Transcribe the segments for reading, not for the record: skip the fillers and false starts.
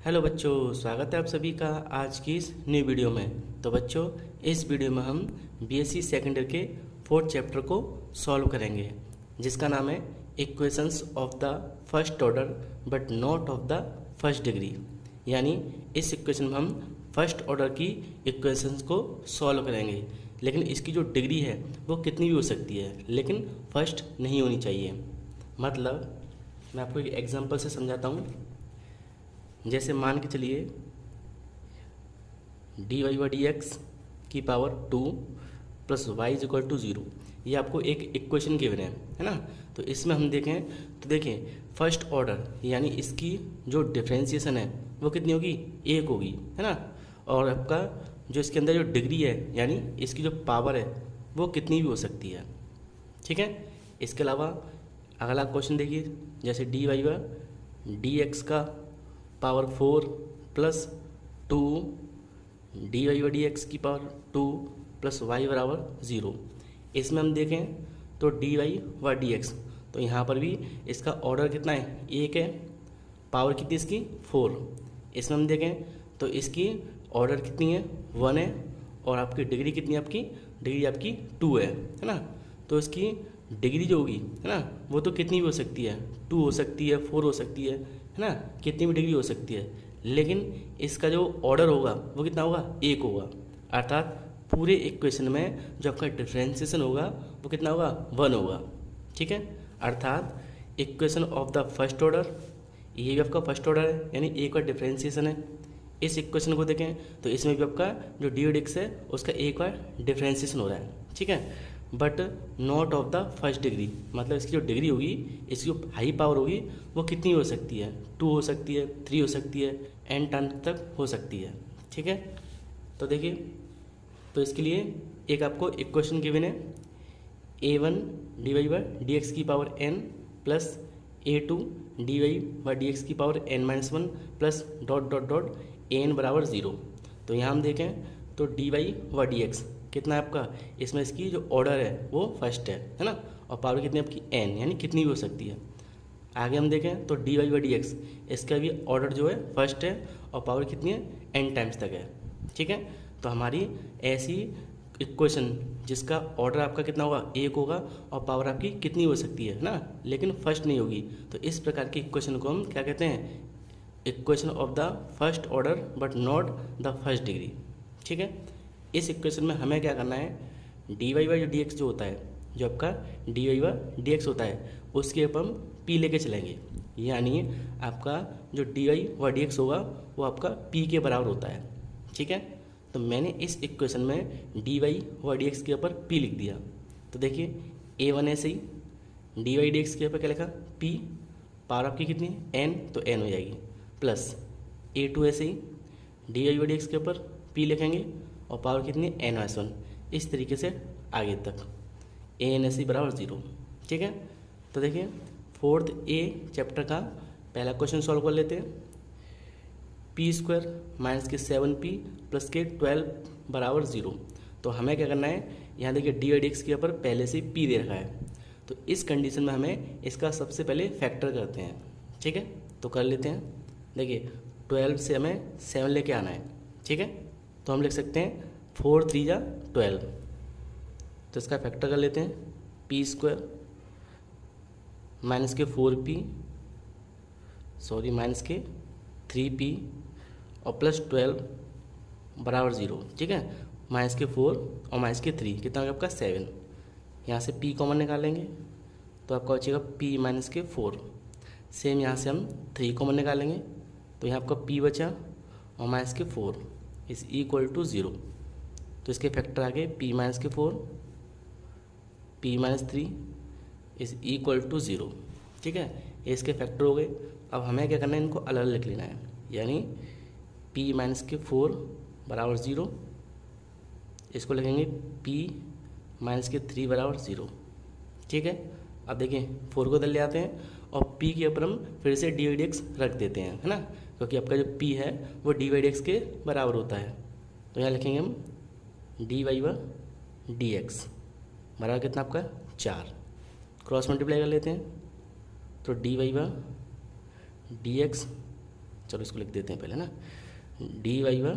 Hello बच्चों, स्वागत है आप सभी का आज की इस न्यू वीडियो में। तो बच्चों, इस वीडियो में हम बीएससी सेकेंड ईयर के फोर्थ चैप्टर को सॉल्व करेंगे, जिसका नाम है equations of the first order but not of the first degree. यानी इस इक्वेशन में हम फर्स्ट ऑर्डर की इक्वेशंस को सॉल्व करेंगे, लेकिन इसकी जो डिग्री है वो कितनी भी हो सकती है, लेकिन फर्स्ट नहीं होनी चाहिए। मतलब मैं आपको एक एग्जांपल से समझाता हूँ। जैसे मान के चलिए d y by d x की power 2 plus y is equal to 0, ये आपको एक इक्वेशन गिवन है ना। तो इसमें हम देखें तो देखें फर्स्ट ऑर्डर यानी इसकी जो डिफ्रेंशिएशन है वो कितनी होगी, 1 होगी, है ना। और आपका जो इसके अंदर जो डिग्री है यानी इसकी जो पावर है वो कितनी भी हो सकती है, ठीक है। इसके अलावा अगला क्वेश्चन देखिए, जैसे d y by d x का power 4 plus 2 d y by d x की पावर 2 प्लस वाई बराबर 0। इसमें हम देखें तो d y by d x, तो यहाँ पर भी इसका ऑर्डर कितना है, 1 है, पावर कितनी इसकी 4। इसमें हम देखें तो इसकी ऑर्डर कितनी है, 1 है, और आपकी डिग्री कितनी है, आपकी डिग्री आपकी 2 है ना। तो इसकी डिग्री जो होगी है ना वो तो कितनी भी हो सकती है, 2 हो सकती है, 4 हो सकती है ना, कितनी भी डिग्री हो सकती है, लेकिन इसका जो ऑर्डर होगा वो कितना होगा, 1 होगा। अर्थात पूरे इक्वेशन में जो आपका डिफ्रेंशिएशन होगा वो कितना होगा, 1 होगा, ठीक है। अर्थात equation of the first order, ये भी आपका फर्स्ट ऑर्डर है यानी एक बार डिफ्रेंशिएशन है। इस इक्वेशन को देखें तो इसमें भी आपका जो डी वाई डी एक्स है उसका एक बार डिफ्रेंशिएशन हो रहा है, ठीक है, but not of the first degree. मतलब इसकी जो डिग्री होगी, इसकी जो हाई पावर होगी वो कितनी हो सकती है, 2 हो सकती है, 3 हो सकती है, n टाइम तक हो सकती है, ठीक है। तो देखिए, तो इसके लिए एक आपको इक्वेशन गिवन है, a1 d y by d x की power n plus a2 d y by d x की power n-1 plus dot dot dot an बराबर 0। तो यहाँ हम देखें तो d y by d x कितना है आपका, इसमें इसकी जो ऑर्डर है वो फर्स्ट है ना, और पावर कितनी आपकी n, यानी कितनी भी हो सकती है। आगे हम देखें तो d y by d x, इसका भी ऑर्डर जो है फर्स्ट है और पावर कितनी है, n टाइम्स तक है, ठीक है। तो हमारी ऐसी इक्वेशन जिसका ऑर्डर आपका कितना होगा, 1 होगा, और पावर आपकी कितनी हो सकती है ना, लेकिन फर्स्ट नहीं होगी। तो इस प्रकार की इक्वेशन को हम क्या कहते हैं, equation of the first order but not the first degree, ठीक है। इस इक्वेशन में हमें क्या करना है, d y by d x जो होता है, जो आपका d y by d x होता है उसके ऊपर हम पी लेके चलेंगे, यानी आपका जो d y by d x होगा वो आपका पी के बराबर होता है, ठीक है। तो मैंने इस इक्वेशन में d y by d x के ऊपर पी लिख दिया। तो देखिए a1 ऐसे ही डी वाई डी एक्स के ऊपर क्या लिखा, पी, पावर आपकी कितनी है, n, तो n हो जाएगी, प्लस a2 ऐसे ही d y by d x के ऊपर पी लिखेंगे और पावर कितनी है, n-1। इस तरीके से आगे तक an ऐसे बराबर 0, ठीक है। तो देखिए फोर्थ ए चैप्टर का पहला क्वेश्चन सॉल्व कर लेते हैं। p² माइनस के 7p प्लस के 12 बराबर 0। तो हमें क्या करना है, यहाँ देखिए डी वाई डी एक्स के ऊपर पहले से p दे रखा है, तो इस कंडीशन में हमें इसका सबसे पहले फैक्टर करते हैं, ठीक है। तो कर लेते हैं, देखिए 12 से हमें 7 लेके आना है, ठीक है। तो हम लिख सकते हैं 4 3 जा 12। तो इसका फैक्टर कर लेते हैं, p² माइनस के 4p, सॉरी माइनस के 3p और प्लस 12 बराबर 0, ठीक है। माइनस के 4 और माइनस के 3 कितना होगा आपका 7। यहाँ से p कॉमन निकालेंगे तो आपका बचेगा p माइनस के 4। सेम यहाँ से हम 3 कॉमन निकालेंगे तो यहाँ आपका p बचा और माइनस के 4 इज इक्वल टू 0। तो इसके फैक्टर आ गए p माइनस के 4, p minus 3 is equal to 0, ठीक है। ये इसके फैक्टर हो गए। अब हमें क्या करना है, इनको अलग अलग लिख लेना है, यानी p माइनस के 4 बराबर 0, इसको लिखेंगे p माइनस के 3 बराबर 0, ठीक है। अब देखिए 4 को इधर ले आते हैं और p के ऊपर हम फिर से डी वाई डी एक्स रख देते हैं, है ना, क्योंकि आपका जो p है वो डी वाई डी एक्स के बराबर होता है। तो यहाँ लिखेंगे हम d y by d x बराबर कितना आपका 4, क्रॉस मल्टीप्लाई कर लेते हैं तो d y by d x चलो इसको लिख देते हैं पहले ना, d y by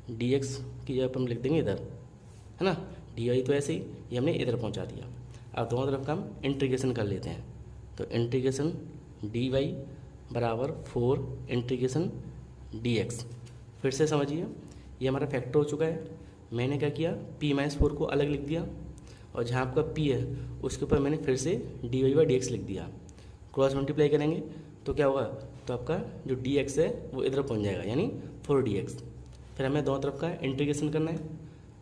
d x की जगह पर हम लिख देंगे इधर, है ना। डी वाई तो ऐसे ही, ये हमने इधर पहुंचा दिया। अब दोनों तरफ का हम इंटीग्रेशन कर लेते हैं, तो इंटीग्रेशन डी वाई बराबर 4 इंटीग्रेशन डी एक्स। फिर से समझिए, ये हमारा फैक्टर हो चुका है। मैंने क्या किया, p-4 को अलग लिख दिया, और जहाँ आपका p है उसके ऊपर मैंने फिर से d y by d x लिख दिया। क्रॉस मल्टीप्लाई करेंगे तो क्या होगा, तो आपका जो डी एक्स है वो इधर पहुँच जाएगा, यानी 4dx। फिर हमें दोनों तरफ का इंटीग्रेशन करना है।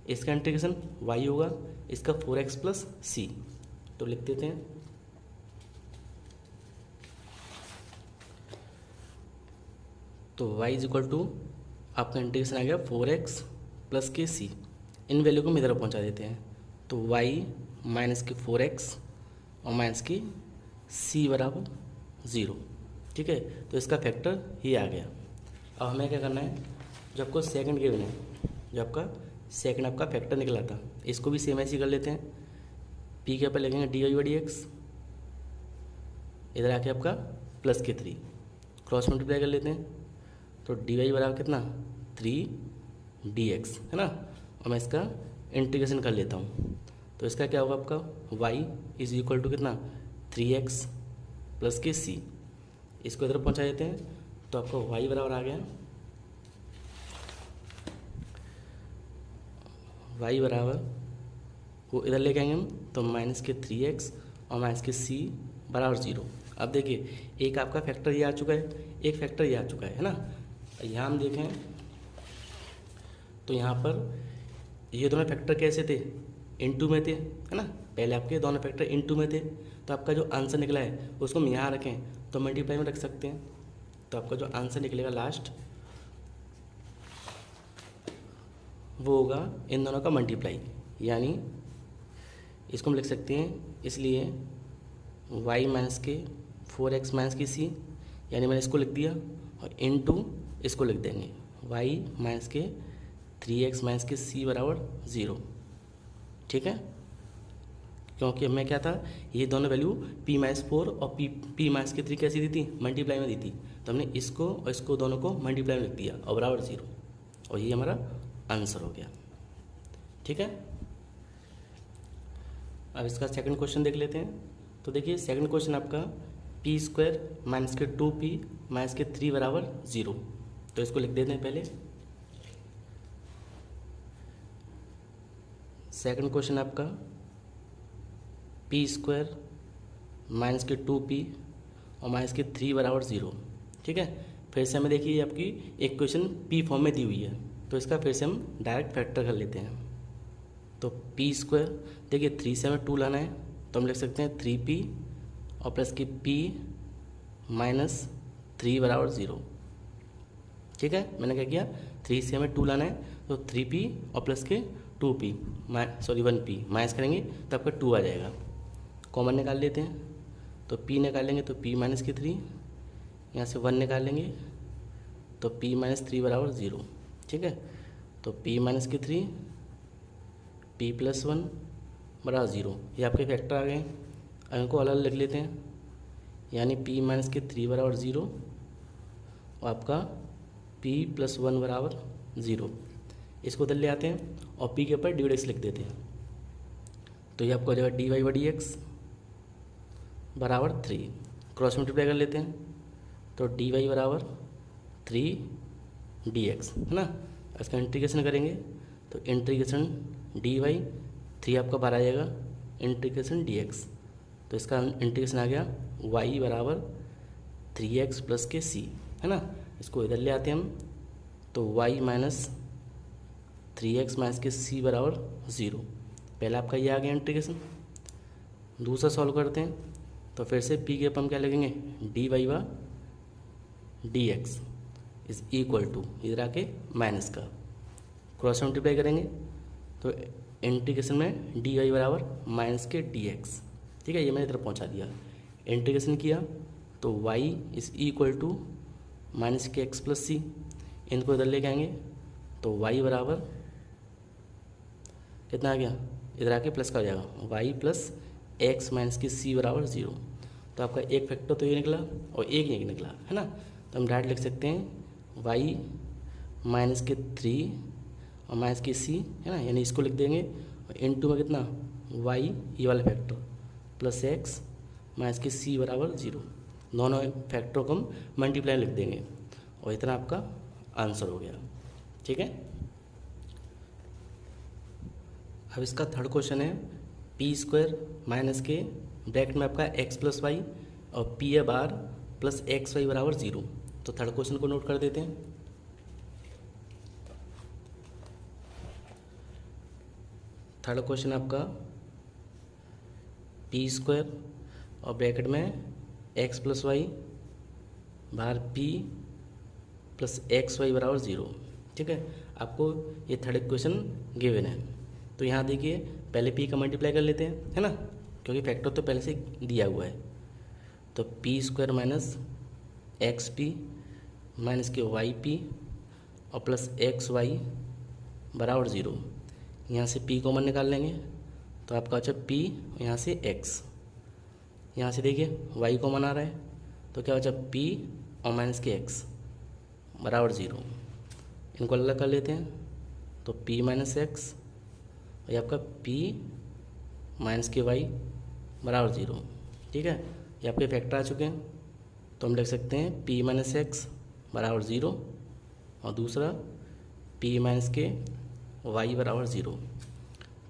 इसका इंटीग्रेशन y होगा, इसका 4x प्लस c, तो लिख देते हैं। तो y इज इक्वल टू आपका इंटीग्रेशन आ गया 4x प्लस के सी। इन वैल्यू को हम इधर पहुँचा देते हैं, तो y माइनस के 4x और माइनस की c बराबर 0। ठीक है, तो इसका फैक्टर ये आ गया। अब हमें क्या करना है, जो आपको सेकंड गिवन है, जो आपका सेकंड आपका फैक्टर निकला था, इसको भी सेम ऐसे ही कर लेते हैं। p के ऊपर लिखेंगे d y by d x, इधर आके आपका प्लस के 3, क्रॉस मल्टीप्लाई कर लेते हैं, तो डी वाई बराबर कितना 3dx, है ना। और मैं इसका इंटीग्रेशन कर लेता हूँ, तो इसका क्या होगा आपका y इज इक्वल टू कितना 3x प्लस के c। इसको इधर पहुँचा देते हैं, तो आपका y बराबर आ गया, y बराबर वो इधर लेके आएंगे हम, तो माइनस के 3x और माइनस के c बराबर 0। अब देखिए, एक आपका फैक्टर ये आ चुका है, एक फैक्टर ये आ चुका है ना। यहाँ हम देखें तो यहाँ पर ये दोनों फैक्टर कैसे थे, इनटू में थे, है ना। पहले आपके दोनों फैक्टर इनटू में थे, तो आपका जो आंसर निकला है उसको हम यहाँ रखें तो मल्टीप्लाई में रख सकते हैं, तो आपका जो आंसर निकलेगा लास्ट वो होगा इन दोनों का मल्टीप्लाई, यानी इसको हम लिख सकते हैं, इसलिए y माइनस के 4x माइनस की c, यानी मैंने इसको लिख दिया, और इनटू इसको लिख देंगे y माइनस के 3x माइनस के c बराबर 0। ठीक है, क्योंकि हमें क्या था, ये दोनों वैल्यू p-4 और p-3 कैसी दी थी, मल्टीप्लाई में दी थी, तो हमने इसको और इसको दोनों को मल्टीप्लाई में लिख दिया और बराबर 0, और ये हमारा आंसर हो गया। ठीक है, अब इसका सेकंड क्वेश्चन देख लेते हैं। तो देखिए, सेकंड क्वेश्चन आपका p² माइनस के 2p माइनस के 3 बराबर 0, तो इसको लिख देते हैं पहले। सेकंड क्वेश्चन आपका p² माइनस के 2p और माइनस के 3 बराबर 0। ठीक है, फिर से हमें देखिए आपकी इक्वेशन p फॉर्म में दी हुई है, तो इसका फिर से हम डायरेक्ट फैक्टर कर लेते हैं। तो p², देखिए 3 से हमें 2 लाना है, तो हम लिख सकते हैं 3p और प्लस की p माइनस 3 बराबर 0। ठीक है, मैंने क्या किया, 3 से हमें 2 लाना है, तो 3p और प्लस के 2p 1p माइनस करेंगे तो आपका 2 आ जाएगा। कॉमन निकाल लेते हैं, तो p निकालेंगे तो p माइनस के 3, यहाँ से 1 निकालेंगे तो p माइनस 3 बराबर 0। ठीक है, तो p माइनस के 3 p प्लस 1 बराबर 0, ये आपके फैक्टर आ गए। अब इनको अलग अलग लिख लेते हैं, यानी p माइनस के 3 बराबर 0 और आपका p प्लस 1 बराबर 0। इसको उधर ले आते हैं और p के ऊपर डी एक्स लिख देते हैं, तो ये आपको हो जाएगा d y by d x बराबर 3। क्रॉस मल्टीप्लाई कर लेते हैं, तो डी वाई बराबर 3dx, है ना। इसका इंटीग्रेशन करेंगे तो इंटीग्रेशन डी वाई 3 आपका बाहर आ जाएगा, इंटीग्रेशन डी एक्स, तो इसका इंटीग्रेशन आ गया y बराबर 3x प्लस के c, है ना। इसको इधर ले आते हैं हम, तो y माइनस 3x माइनस के c बराबर 0। पहला आपका ये आ गया इंटीग्रेशन। दूसरा सॉल्व करते हैं, तो फिर से p के ऊपर हम क्या लगेंगे, d y by d x is equal to इधर आके माइनस का क्रॉस मल्टीप्लाई करेंगे, तो इंटीग्रेशन में डी वाई बराबर माइनस के डी एक्स। ठीक है, ये मैंने इधर पहुंचा दिया। इंटीग्रेशन किया तो y is equal to minus के एक्स प्लस सी, इनको इधर लेके आएंगे तो y बराबर कितना आ गया, इधर आके प्लस का हो जाएगा y प्लस एक्स माइनस की c बराबर 0। तो आपका एक फैक्टर तो ये निकला और एक ये निकला, है ना। तो हम डायरेक्ट लिख सकते हैं वाई माइनस के 3 और माइनस के सी, है ना, यानी इसको लिख देंगे। और इनटू में कितना, वाई ये वाला फैक्टर प्लस एक्स माइनस के सी बराबर 0। दोनों फैक्टरों को हम मल्टीप्लाई लिख देंगे और इतना आपका आंसर हो गया। ठीक है। अब इसका थर्ड क्वेश्चन है p square minus k bracket में आपका एक्स प्लस वाई और p a bar plus x y बराबर 0। तो थर्ड क्वेश्चन को नोट कर देते हैं। थर्ड क्वेश्चन आपका पी स्क्वायर और ब्रैकेट में एक्स प्लस वाई बार पी प्लस एक्स वाई बराबर 0। ठीक है, आपको ये थर्ड इक्वेशन गिवन है। तो यहाँ देखिए पहले पी का मल्टीप्लाई कर लेते हैं, है ना, क्योंकि फैक्टर तो पहले से दिया हुआ है। तो P square minus x p minus के वाई पी और प्लस एक्स वाई बराबर 0। यहाँ से पी कॉमन निकाल लेंगे तो आपका बचा पी, यहाँ से एक्स, यहाँ से देखिए वाई कॉमन आ रहा है तो क्या बचा पी और माइनस के एक्स बराबर 0। इनको अलग कर लेते हैं तो पी माइनस एक्स और ये आपका पी माइनस के वाई बराबर 0। ठीक है, ये आपके फैक्टर आ चुके हैं। तो हम लिख सकते हैं पी माइनस एक्स बराबर 0 और दूसरा पी माइनस के वाई बराबर 0।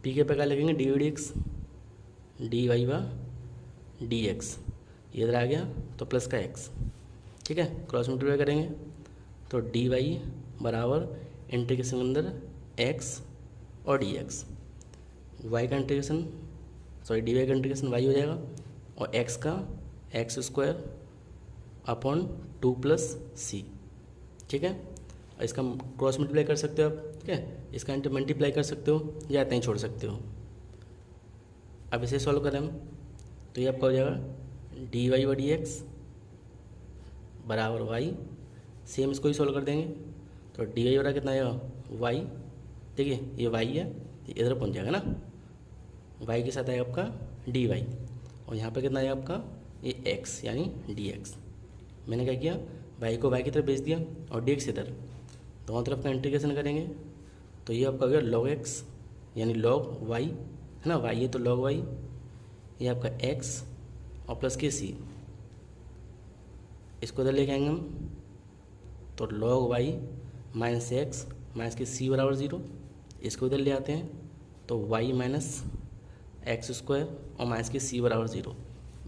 पी के प्रकार लिखेंगे d d x d y by d x, ये इधर आ गया तो प्लस का एक्स। ठीक है, क्रॉस मल्टीप्लाई करेंगे तो डी वाई बराबर इंटीग्रेशन के अंदर एक्स और डी एक्स, वाई का इंटीग्रेशन डी वाई का इंटीग्रेशन वाई हो जाएगा और एक्स का एक्स स्क्वायर अपॉन 2 प्लस सी। ठीक है, और इसका क्रॉस मल्टीप्लाई कर सकते हो आप। ठीक है, इसका इंटर मल्टीप्लाई कर सकते हो या इतना ही छोड़ सकते हो। अब इसे सॉल्व करें हम तो ये आपका हो जाएगा d y by d x बराबर वाई। सेम इसको ही सॉल्व कर देंगे तो डी वाई बराबर कितना आएगा वाई। देखिए ये वाई है, ये इधर पहुंच जाएगा ना, वाई के साथ आएगा आपका डी वाई और यहाँ पे कितना आएगा आपका ये एक्स यानी डी एक्स। मैंने क्या किया, वाई को वाई की तरफ भेज दिया और डी एक्स इधर, दोनों तरफ का इंटीग्रेशन करेंगे तो ये आपका हो गया लॉग एक्स यानी लॉग वाई, है ना, वाई है तो लॉग वाई, ये आपका एक्स और प्लस के सी। इसको इधर लेके आएंगे हम तो log y minus x minus के सी बराबर 0। इसको इधर ले आते हैं तो वाई माइनस एक्स स्क्वायर और माइनस के सी बराबर 0।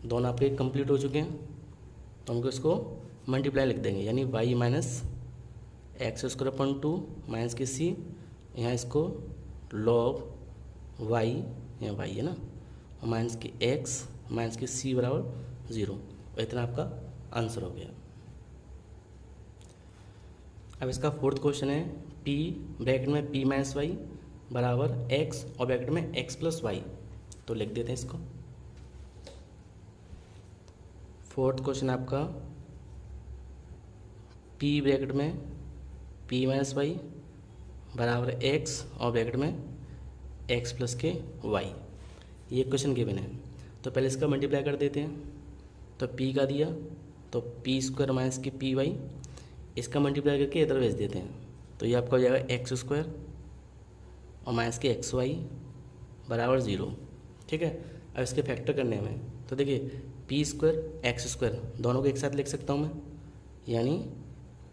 दोनों आपके कंप्लीट हो चुके हैं तो हमको इसको मल्टीप्लाई लिख देंगे यानी y minus x square upon 2 minus के सी, यहाँ इसको लॉग वाई, यहाँ वाई है ना, और माइनस के एक्स माइनस के सी बराबर 0। इतना आपका आंसर हो गया। अब इसका फोर्थ क्वेश्चन है पी ब्रैकेट में पी माइनस वाई बराबर एक्स और ब्रैकेट में एक्स प्लस वाई। तो लिख देते हैं इसको। फोर्थ क्वेश्चन आपका पी ब्रैकेट में पी माइनस वाई बराबर एक्स और ब्रैकेट में एक्स प्लस के वाई, ये क्वेश्चन गिवन है। तो पहले इसका मल्टीप्लाई कर देते हैं तो पी का दिया तो P square minus k P Y, इसका मल्टीप्लाई करके इधर भेज देते हैं तो ये आपका हो जाएगा एक्स स्क्वायर और माइनस के एक्स वाई बराबर 0। ठीक है, अब इसके फैक्टर करने में तो देखिए पी स्क्वायर एक्स स्क्वायर दोनों को एक साथ लिख सकता हूँ मैं, यानी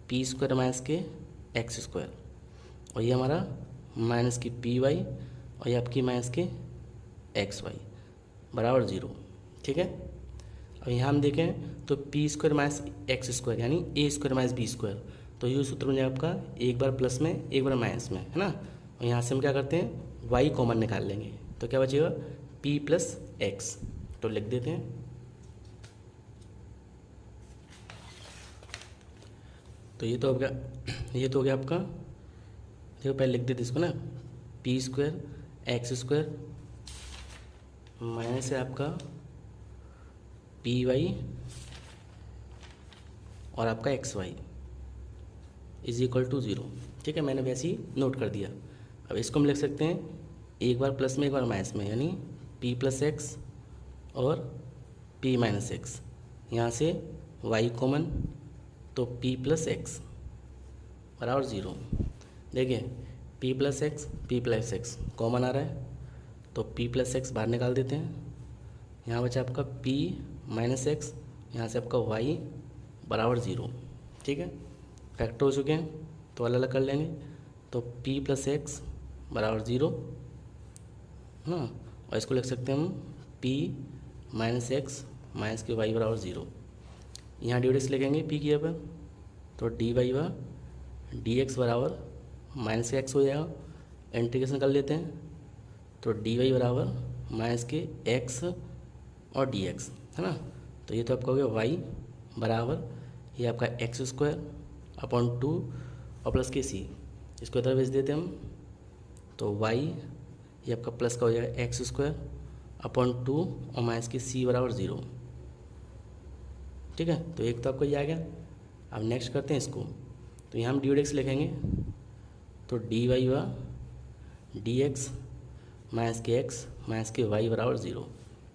पी स्क्वायर माइनस के एक्स स्क्वायर और ये हमारा माइनस की पी वाई और ये आपकी माइनस के एक्स वाई बराबर 0। ठीक है, अब यहाँ हम देखें तो P square minus x square यानी ए स्क्वायर माइनस बी स्क्वायर, तो ये सूत्र बन जाएगा आपका एक बार प्लस में एक बार माइनस में, है ना। और यहाँ से हम क्या करते हैं वाई कॉमन निकाल लेंगे तो क्या बचेगा पी प्लस एक्स, तो लिख देते हैं। तो ये तो हो गया आपका, देखो पहले लिख देते इसको ना, p square x square minus है आपका पी वाई और आपका x y is equal to 0। ठीक है, मैंने वैसे ही नोट कर दिया। अब इसको हम लिख सकते हैं एक बार प्लस में एक बार माइनस में, यानी पी प्लस एक्स और पी माइनस एक्स, यहाँ से वाई कॉमन तो पी प्लस एक्स, बराबर 0। देखिए p प्लस एक्स कॉमन आ रहा है, तो p प्लस एक्स बाहर निकाल देते हैं। यहाँ बचा आपका p माइनस एक्स, यहाँ से आपका y बराबर 0। ठीक है, फैक्टर हो चुके हैं तो अलग अलग कर लेंगे। तो p प्लस एक्स बराबर 0 ना, और इसको लिख सकते हैं हम p माइनस एक्स माइनस के y बराबर 0। यहाँ डी एक्स लिखेंगे p की पर, तो d y by d x बराबर माइनस के एक्स हो जाएगा। इंटीग्रेशन कर लेते हैं, तो डी वाई बराबर माइनस के एक्स और डी एक्स है ना। तो ये तो आपका हो गया वाई बराबर ये आपका एक्स स्क्वायर अपॉन 2 और प्लस के सी, इसको इधर भेज देते हैं हम। तो वाई ये आपका प्लस का हो जाएगा एक्स स्क्वायर अपॉन 2 और माइनस के सी बराबर 0। ठीक है, तो एक तो आपको ये आ गया। अब नेक्स्ट करते हैं इसको, तो यहाँ हम डी एक्स लिखेंगे, तो d y by d x minus के एक्स माइनस के वाई बराबर 0।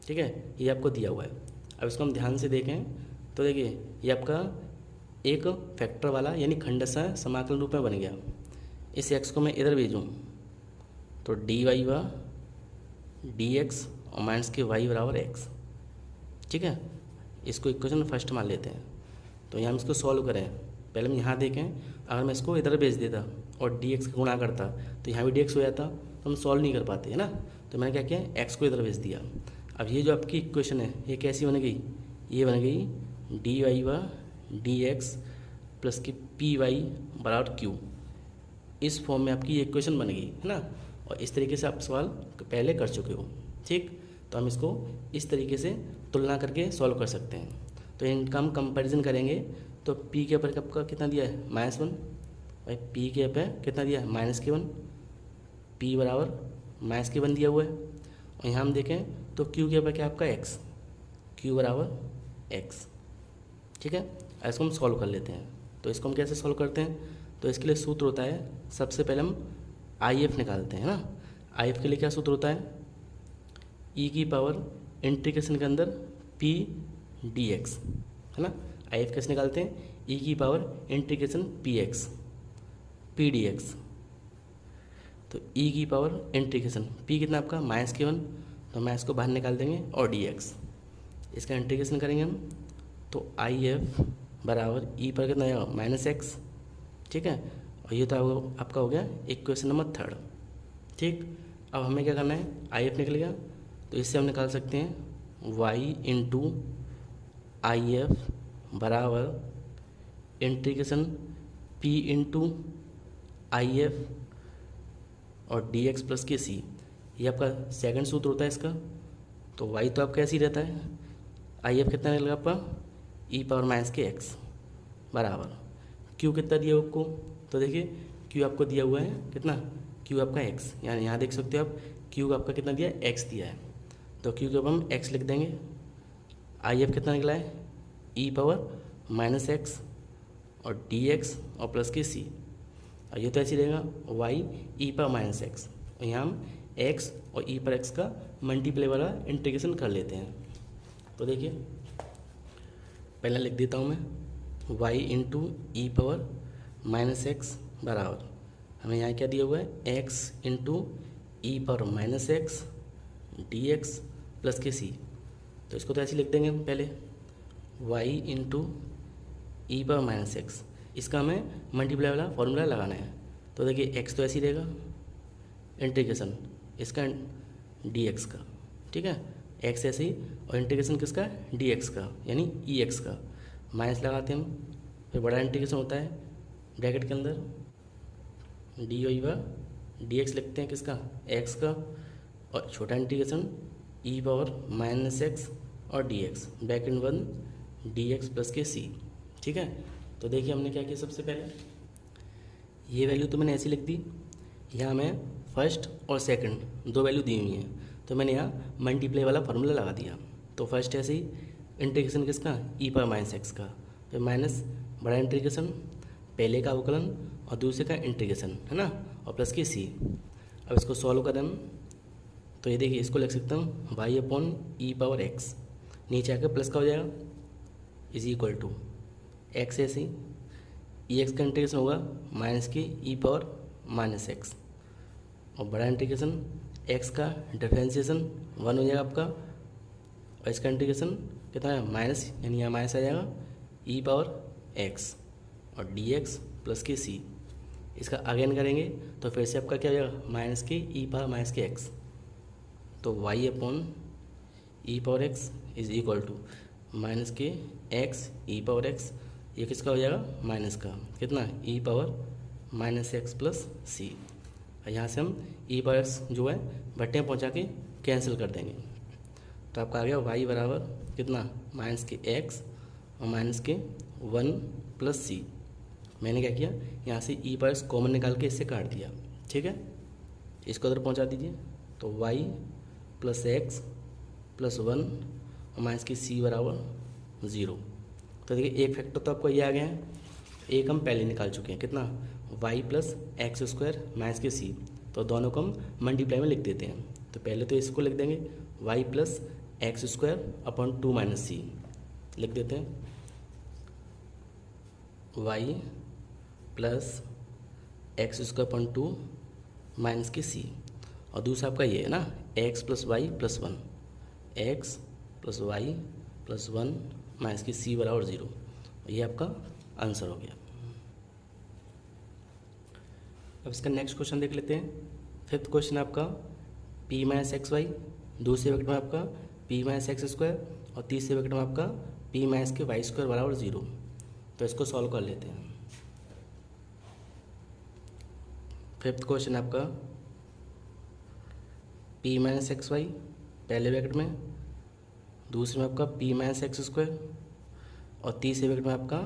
ठीक है, ये आपको दिया हुआ है। अब इसको हम ध्यान से देखें तो देखिए ये आपका एक फैक्टर वाला यानी खंडशः समाकलन रूप में बन गया। इस एक्स को मैं इधर भेजूँ तो d y by d x और माइनस के वाई बराबर एक्स। ठीक है, इसको इक्वेशन फर्स्ट मान लेते हैं। तो यहाँ हम इसको सॉल्व करें, पहले हम यहाँ देखें, अगर मैं इसको इधर भेज देता और डी एक्स का गुणा करता तो यहाँ भी डी एक्स हो जाता, तो हम सॉल्व नहीं कर पाते है ना। तो मैंने क्या किया, एक्स को इधर भेज दिया। अब ये जो आपकी इक्वेशन है ये कैसी बन गई, ये बन गई D y by d x plus की पी वाई बराबर क्यू। इस फॉर्म में आपकी ये इक्वेशन बन गई है ना, और इस तरीके से आप सवाल पहले कर चुके हो। ठीक, तो हम इसको इस तरीके से तुलना करके सॉल्व कर सकते हैं। तो इनका हम कंपैरिजन करेंगे, तो p के ऊपर आपका कितना दिया है -1, भाई p के ऊपर कितना दिया है -1, p बराबर -1 दिया हुआ है। और यहाँ हम देखें तो q के ऊपर क्या आपका x, q बराबर x। ठीक है, इसको हम सॉल्व कर लेते हैं। तो इसको हम कैसे सॉल्व करते हैं, तो इसके लिए सूत्र होता है, सबसे पहले हम IF निकालते हैं ना। IF के लिए क्या सूत्र होता है, e की पावर इंटीग्रेशन के अंदर p dx है ना। IF कैसे निकालते हैं, e की power integration px p dx। तो e की पावर इंटीग्रेशन p कितना आपका -1, तो माइनस को बाहर निकाल देंगे और dx, इसका इंटीग्रेशन करेंगे हम। तो IF बराबर e पर कितना आएगा -x। ठीक है, और ये तो आपका हो गया इक्वेशन नंबर 3। ठीक, अब हमें क्या करना है, IF निकल गया तो इससे हम निकाल सकते हैं y इंटू IF बराबर इंटीग्रेशन p इंटू IF और dx प्लस के सी। ये आपका सेकंड सूत्र होता है इसका। तो y तो आपका ऐसे ही रहता है, IF कितना निकलेगा आपका e पावर माइनस के x बराबर q कितना दिया आपको, तो देखिए q आपको दिया हुआ है कितना, q आपका x, यानी यहाँ देख सकते हो आप q आपका कितना दिया है, x दिया है। तो q के ऊपर हम x लिख देंगे। IF कितना निकला है, e पावर -x और dx और प्लस के c। और ये तो ऐसे रहेगा y e पावर -x, और यहाँ हम x और e पर x का मल्टीप्लाई वाला इंटीग्रेशन कर लेते हैं। तो देखिए पहले लिख देता हूँ मैं y इंटू ई पावर -x बराबर, हमें यहाँ क्या दिया हुआ है, x इंटू ई पावर -x dx प्लस के c। तो इसको तो ऐसे लिख देंगे हम पहले y इंटू ई पावर -x, इसका हमें मल्टीप्लाई वाला फॉर्मूला लगाना है। तो देखिए x तो ऐसे ही रहेगा इंटीग्रेशन इसका dx का, ठीक है, x ऐसे ही, और इंटीग्रेशन किसका, dx का यानी ex का, माइनस लगाते हैं हम, फिर बड़ा इंटीग्रेशन होता है ब्रैकेट के अंदर dy बा dx लिखते हैं किसका, x का, और छोटा इंटीग्रेशन e पावर -x और dx ब्रैकेट बंद dx प्लस के c। ठीक है, तो देखिए हमने क्या किया, सबसे पहले ये वैल्यू तो मैंने ऐसी लिख दी, यहाँ मैं फर्स्ट और सेकंड दो वैल्यू दी हुई हैं, तो मैंने यहाँ मल्टीप्लाई वाला फार्मूला लगा दिया। तो फर्स्ट ऐसे ही इंटीग्रेशन किसका, e पावर -x का, फिर माइनस बड़ा इंटीग्रेशन पहले का अवकलन और दूसरे का इंटीग्रेशन है ना, और प्लस की c। अब इसको सॉल्व करें हम, तो ये देखिए इसको लिख सकता हूँ y upon e power x, नीचे आकर प्लस का हो जाएगा, इज इक्वल टू x ऐसे ई एक्स का इंटीग्रेशन होगा minus k e power minus x, और बड़ा इंटीग्रेशन एक्स का डिफरेंशिएशन 1 हो जाएगा आपका, और इसका इंटीग्रेशन कितना है माइनस, यानी यहाँ माइनस आ जाएगा ई पावर एक्स और डी एक्स प्लस के सी। इसका अगेन करेंगे तो फिर से आपका क्या हो जाएगा minus k e power minus के एक्स, तो y upon e power x is equal to minus के एक्स ई पावर एक्स, ये किसका हो जाएगा माइनस का, कितना e power minus x plus c. यहाँ से हम ई पावर एक्स जो है बट्टे में पहुँचा के कैंसिल कर देंगे, तो आपका आ गया वाई बराबर कितना माइनस के एक्स और माइनस के 1 प्लस सी। मैंने क्या किया यहाँ से ई पावर एक्स कॉमन निकाल के इससे काट दिया, ठीक है, इसको उधर पहुँचा दीजिए, तो वाई प्लस एक्स प्लस 1 और माइनस की सी बराबर 0। तो देखिए एक फैक्टर तो आपको ये आ गया है, एक हम पहले निकाल चुके हैं कितना y plus x square minus के सी, तो दोनों को हम मल्टीप्लाई में लिख देते हैं। तो पहले तो इसको लिख देंगे Y plus x square upon 2 minus C, लिख देते हैं Y plus x square upon 2 minus के सी, और दूसरा आपका ये है ना X plus Y plus 1, X plus Y plus 1 minus की सी बराबर 0, ये आपका आंसर हो गया। अब इसका नेक्स्ट क्वेश्चन देख लेते हैं। फिफ्थ क्वेश्चन आपका पी माइनस एक्स वाई, दूसरे वेक्टर में आपका पी माइनस एक्स स्क्वायर, और तीसरे वेक्टर में आपका पी माइनस के वाई स्क्वायर बराबर 0। तो इसको सॉल्व कर लेते हैं। फिफ्थ क्वेश्चन आपका पी माइनस एक्स वाई पहले वेक्टर में, दूसरे में आपका पी माइनस एक्स स्क्वायर, और तीसरे वेक्टर में आपका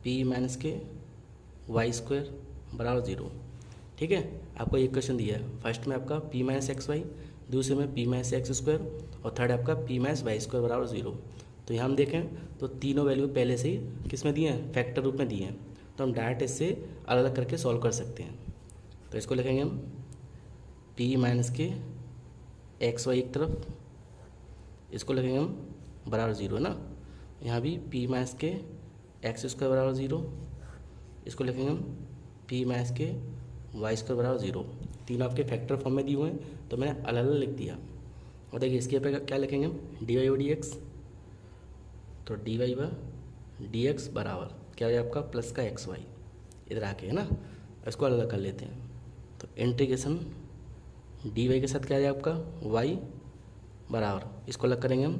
पी माइनस के वाई स्क्वायर बराबर 0, ठीक है। आपको एक क्वेश्चन दिया है, फर्स्ट में आपका पी माइनस एक्स वाई, दूसरे में पी माइनस एक्स स्क्वायर, और थर्ड आपका पी माइनस वाई स्क्वायर बराबर 0। तो यहाँ हम देखें तो तीनों वैल्यू पहले से ही किस में दिए हैं फैक्टर रूप में दिए हैं, तो हम डायरेक्ट इससे अलग अलग करके सॉल्व कर सकते हैं। तो इसको लिखेंगे हम पी माइनस के एक्स वाई एक तरफ, इसको लिखेंगे हम बराबर 0 ना, यहाँ भी पी माइनस के एक्स स्क्वायर बराबर 0, इसको लिखेंगे हम पी माइनस के वाई स्क्वायर बराबर 0। तीनों आपके फैक्टर फॉर्म में दिए हुए हैं, तो मैंने अलग अलग लिख दिया। और देखिए इसके पे क्या लिखेंगे हम d y by d x, तो d y by d x बराबर क्या है आपका प्लस का एक्स वाई, इधर आके है ना, इसको अलग अलग कर लेते हैं। तो इंटीग्रेशन डी वाई के साथ क्या है आपका वाई बराबर, इसको अलग करेंगे हम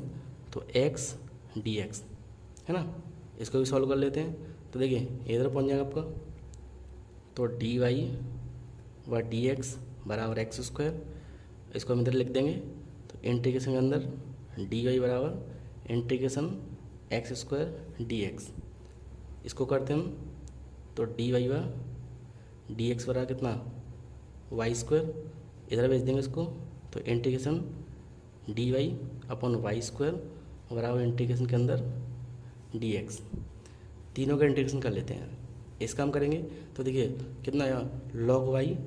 तो एक्स डी एक्स है ना, इसको भी सॉल्व कर लेते हैं। तो देखिए इधर पहुंच जाएगा आपका, तो d y by d x बराबर एक्स स्क्वायर, इसको हम इधर लिख देंगे। तो इंटीग्रेशन के अंदर डी वाई बराबर integration x square d x, इसको करते हम तो d y by d x बराबर कितना वाई स्क्वायर, इधर भेज देंगे इसको, तो integration d y upon y square बराबर इंटीग्रेशन के अंदर डी एक्स, तीनों का इंटीग्रेशन कर लेते हैं। इसका हम करेंगे तो देखिए कितना आया लॉग वाई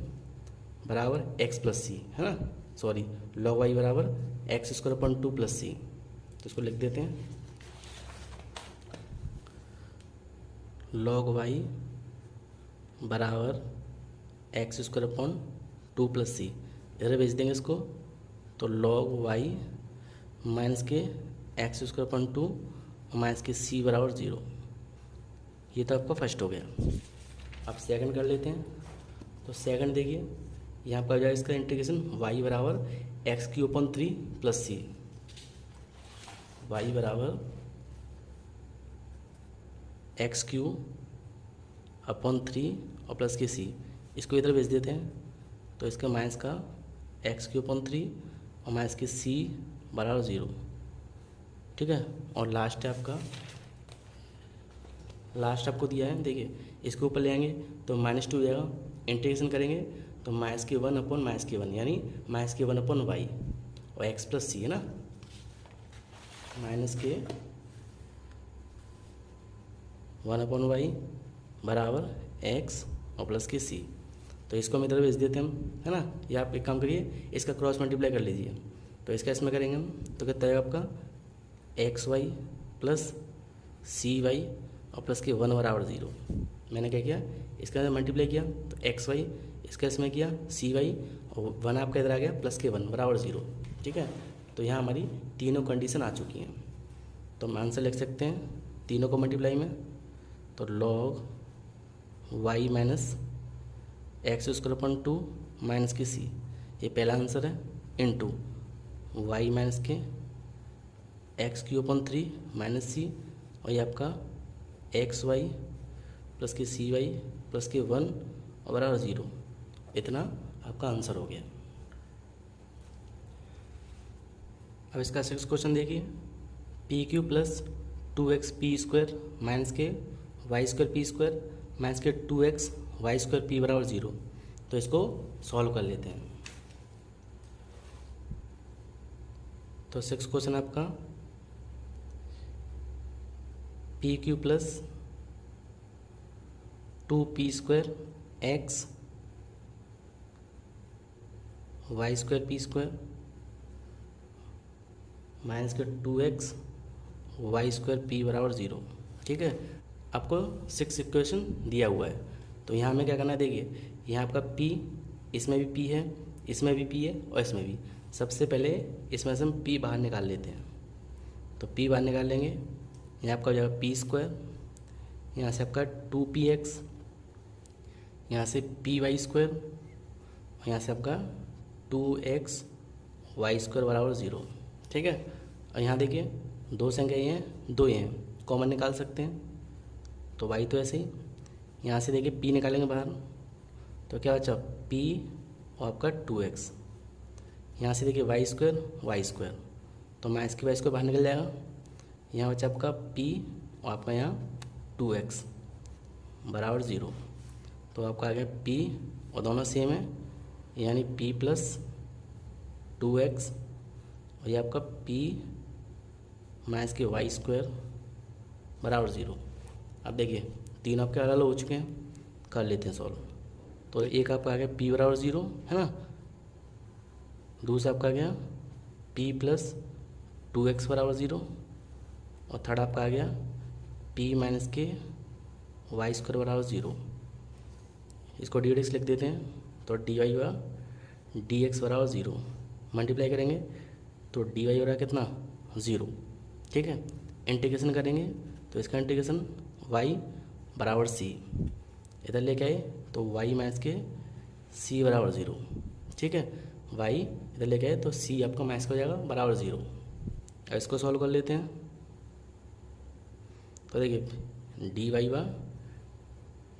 बराबर एक्स प्लस सी है ना, सॉरी लॉग वाई बराबर एक्स स्क्वायर अपॉन 2 प्लस सी, तो इसको लिख देते हैं लॉग वाई बराबर एक्स स्क्वायर अपॉन 2 प्लस सी, इधर भेज देंगे इसको, तो लॉग वाई माइनस के एक्स स्क्वायर अपॉन 2 माइनस के सी बराबर 0। ये तो आपका फर्स्ट हो गया। अब सेकंड कर लेते हैं। तो सेकंड देखिए यहाँ पर जाए इसका इंटीग्रेशन y बराबर एक्स क्यू अपॉन 3 प्लस सी, वाई बराबर एक्स क्यू अपॉन 3 और प्लस के सी, इसको इधर भेज देते हैं। तो इसका माइनस का एक्स क्यू अपॉन 3 और माइनस के सी बराबर 0, ठीक है। और लास्ट है आपका, लास्ट आपको दिया है, देखिए इसके ऊपर ले आएंगे तो -2 हो जाएगा, इंटीग्रेशन करेंगे तो माइनस के 1 अपॉन माइनस के 1, यानी माइनस के 1 अपॉन वाई और एक्स प्लस सी है ना, माइनस के 1 अपॉन वाई बराबर एक्स और प्लस के सी। तो इसको हम इधर भेज देते हैं हम, है ना। या आप एक काम करिए इसका क्रॉस मल्टीप्लाई कर लीजिए, तो इसका इसमें करेंगे हम तो कितना आएगा आपका एक्स वाई प्लस सी वाई और प्लस के 1 बराबर 0। मैंने क्या किया, इसके अंदर मल्टीप्लाई किया तो एक्स वाई, इसका इसमें किया सी वाई, और 1 आपका इधर आ गया प्लस के 1 बराबर 0। ठीक है, तो यहाँ हमारी तीनों कंडीशन आ चुकी हैं। तो हम आंसर लिख सकते हैं तीनों को मल्टीप्लाई में, तो log y minus x square upon 2 minus के सी, ये पहला आंसर है, इनटू वाई माइनस के एक्स क्यू अपन 3 माइनस सी, और ये आपका एक्स वाई प्लस के सी वाई प्लस के 1 और बराबर 0। इतना आपका आंसर हो गया। अब इसका सिक्स क्वेश्चन देखिए, p q plus 2x p square minus के y square p square minus के 2x वाई स्क्वायर पी बराबर 0। तो इसको सॉल्व कर लेते हैं। तो सिक्स क्वेश्चन आपका p q plus 2p square x y square p square minus के 2x वाई स्क्वायर पी बराबर 0। ठीक है, आपको सिक्स इक्वेशन दिया हुआ है। तो यहाँ हमें क्या करना है, देखिए यहाँ आपका p, इसमें भी p है, इसमें भी p है और इसमें भी। सबसे पहले इसमें से हम p बाहर निकाल लेते हैं। तो p बाहर निकाल लेंगे, यहाँ आपका हो जाएगा पी स्क्वायर, यहाँ से आपका 2px, यहाँ से पी वाई स्क्वायर, और यहाँ से आपका 2x वाई स्क्वायर बराबर 0। ठीक है, और यहाँ देखिए दो संख्या ये हैं, दो ये हैं, कॉमन निकाल सकते हैं। तो y तो ऐसे ही, यहाँ से देखिए p निकालेंगे बाहर, तो क्या बचा p और आपका 2x। यहाँ से देखिए वाई स्क्वायर, तो माइनस के वाई स्क्वायर बाहर निकल जाएगा। यहाँ बचा आपका p और आपका यहाँ 2x बराबर 0। तो आपका आ गया p और दोनों सेम है, यानी p प्लस 2x, और ये आपका p माइनस के वाई स्क्वायर बराबर 0। अब देखिए तीन आपके अलग अलग हो चुके हैं, कर लेते हैं सॉल्व। तो एक आपका आ गया p बराबर 0 है ना, दूसरा आपका आ गया p प्लस 2x बराबर 0, और थर्ड आपका आ गया p माइनस के वाई स्क्वायर बराबर 0। इसको डी लिख देते हैं, तो डी वाई हुआ डी एक्स बराबर 0। मल्टीप्लाई करेंगे तो डी वाई हो रहा है कितना 0। ठीक है, इंटीग्रेशन करेंगे तो इसका इंटीग्रेशन y बराबर c, इधर लेके आए तो y माइनस के c बराबर 0। ठीक है, y इधर लेके आए तो c आपका माइनस हो जाएगा बराबर 0। अब इसको सॉल्व कर लेते हैं। तो देखिए D y by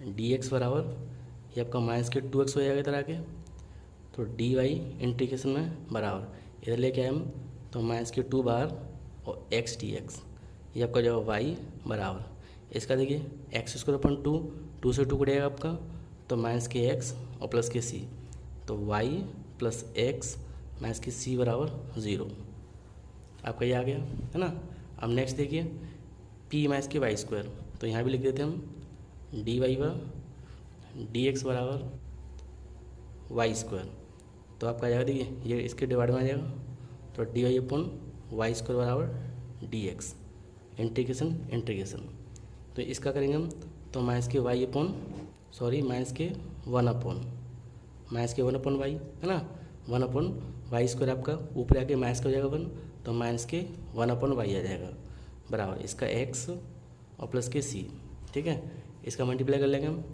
d x बराबर, ये आपका माइनस के 2x हो जाएगा इधर आके, तो डी वाई इंटीग्रेशन में बराबर, इधर लेके आए हम तो माइनस के 2 बाहर और x डी एक्स, ये आपका जो y बराबर, इसका देखिए एक्स स्क्वायर अपन 2 से 2 कटेगा आपका, तो माइनस के x और प्लस के c, तो y प्लस x माइनस के c बराबर 0। आपका ये आ गया है ना। अब नेक्स्ट देखिए p माइनस के वाई स्क्वायर, तो यहाँ भी लिख देते हैं हम d y by d x बराबर वाई स्क्वायर, तो आपका आ जाएगा देखिए ये इसके डिवाइड में आ जाएगा, तो d y upon y square बराबर डी एक्स, इंटीग्रेशन। तो इसका करेंगे हम तो माइनस के वाई अपॉन माइनस के 1 अपॉन वाई है ना, 1 अपॉन वाई स्क्वायर आपका ऊपर आके माइनस का हो जाएगा 1, तो माइनस के 1 अपॉन वाई आ जाएगा बराबर इसका x और प्लस के c। ठीक है, इसका मल्टीप्लाई कर लेंगे हम,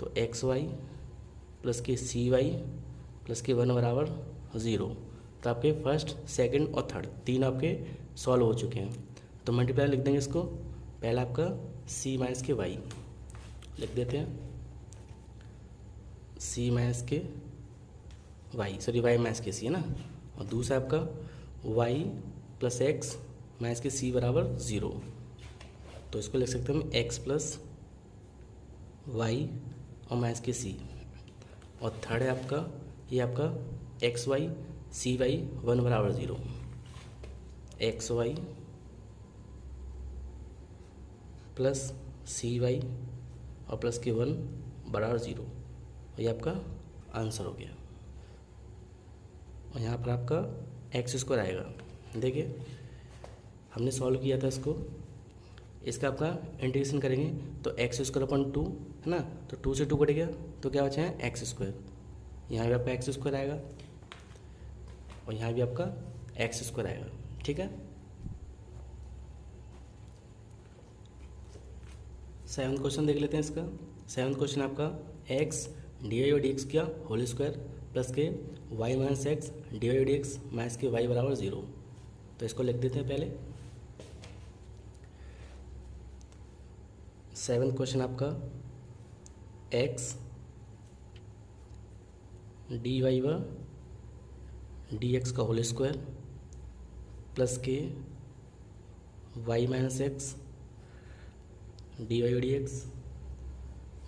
तो एक्स वाई प्लस के सी वाई प्लस के 1 बराबर 0। तो आपके फर्स्ट सेकंड और थर्ड तीन आपके सॉल्व हो चुके हैं। तो मल्टीप्लाई लिख देंगे इसको, पहला आपका c माइनस के वाई लिख देते हैं, c माइनस के वाई वाई माइनस के c है ना, और दूसरा आपका y प्लस एक्स माइनस के c बराबर 0। तो इसको लिख सकते हैं हम x प्लस वाई और माइनस के c, और थर्ड है आपका ये आपका एक्स वाई सी वाई 1 बराबर 0, एक्स वाई प्लस सी वाई और प्लस के 1 बराबर 0, ये आपका आंसर हो गया। और यहाँ पर आपका एक्स स्क्वायर आएगा। देखिए हमने सॉल्व किया था इसको, इसका आपका इंटीग्रेशन करेंगे तो एक्स स्क्वायर अपन 2 है ना, तो 2 से 2 कट गया तो क्या बचा है एक्स स्क्वायर, यहाँ भी आपका एक्स स्क्वायर आएगा और यहाँ भी आपका एक्स स्क्वायर आएगा। ठीक है, 7वां क्वेश्चन देख लेते हैं इसका। 7वां क्वेश्चन आपका x d y d x क्या whole square plus k y minus x d y d x minus के वाई बराबर 0। तो इसको लिख देते हैं पहले। 7वां क्वेश्चन आपका x d y by d x का whole square plus k y minus x d y d x